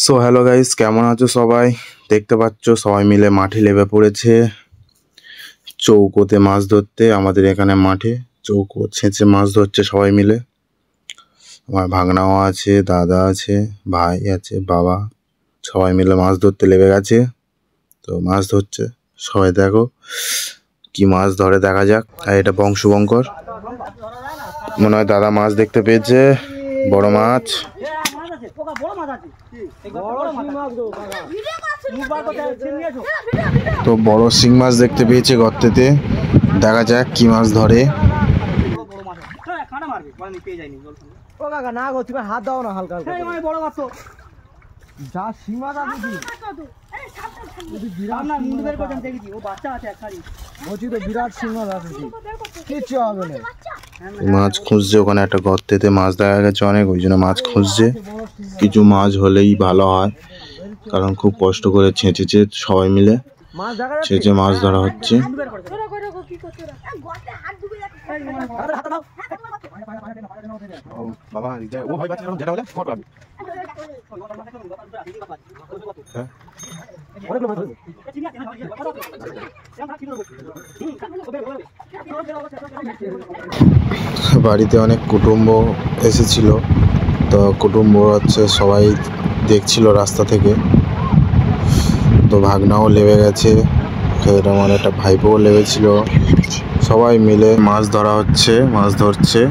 So hello guys, কেমন আছো সবাই? দেখতে পাচ্ছ সবাই মিলে মাঠে লেবে পড়েছে চৌকোতে মাছ ধরতে। আমাদের এখানে মাঠে চৌকো ছেঁচে মাছ ধরছে সবাই মিলে। আমার ভাগনাও আছে, দাদা আছে, ভাই আছে, বাবা, সবাই মিলে মাছ ধরতে লেবে গেছে। তো মাছ ধরছে সবাই, দেখো কি মাছ ধরে দেখা যাক। আর এটা বংশুবঙ্কর, মনে হয় দাদা মাছ দেখতে পেয়েছে, বড় মাছ। তো বড় শিং মাছ দেখতে পেয়েছে গর্তেতে, দেখা যাক কি মাছ ধরে। হাত দাও না হালকা যা শিং মাছ আছে বিরাট শিং মাছ আছে, কিচ্ছু হবে না। মাছ খুঁজছে ওখানে, একটা গর্তেতে মাছ দেখা গেছে অনেক, ওই জন্য মাছ খুঁজছে। কিছু মাছ হলেই ভালো হয়, কারণ খুব কষ্ট করে ছেঁচেছে সবাই মিলে, ছেঁচে মাছ ধরা হচ্ছে। বাড়িতে অনেক কুটুম্ব এসেছিল, তো কুটুম্ব হচ্ছে সবাই দেখছিল রাস্তা থেকে। তো ভাগনাও লেবে গেছে, আমার একটা ভাইপোও লেগেছিল। সবাই মিলে মাছ ধরা হচ্ছে, মাছ ধরছে।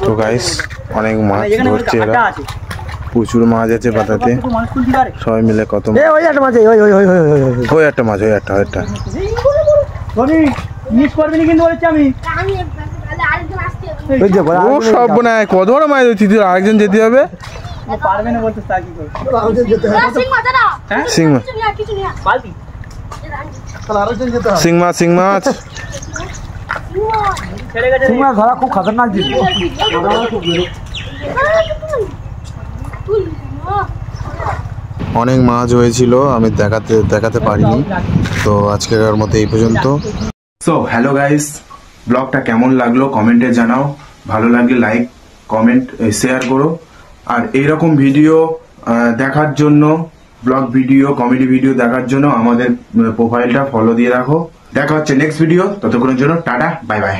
তো গাইস, অনেক মাছ ধরছে এরা, প্রচুর মাছ আছে পাতাতে। সবাই মিলে কত ওই একটা মাছ, সব নাই কত বড় মাছ ধরছি, আরেকজন যেতে হবে। শিং মাছ ধরা খুব খতরনাক জিনিস। অনেক মাছ হয়েছিল, আমি দেখাতে পারিনি। তো আজকের মতো এই পর্যন্ত। সো হ্যালো গাইস, ব্লগটা কেমন লাগলো কমেন্টে জানাও। ভালো লাগলে লাইক, কমেন্ট, শেয়ার করো। আর এইরকম ভিডিও দেখার জন্য, ব্লগ ভিডিও, কমেডি ভিডিও দেখার জন্য আমাদের প্রোফাইলটা ফলো দিয়ে রাখো। দেখা হচ্ছে নেক্সট ভিডিও, ততক্ষণের জন্য টাটা, বাই বাই।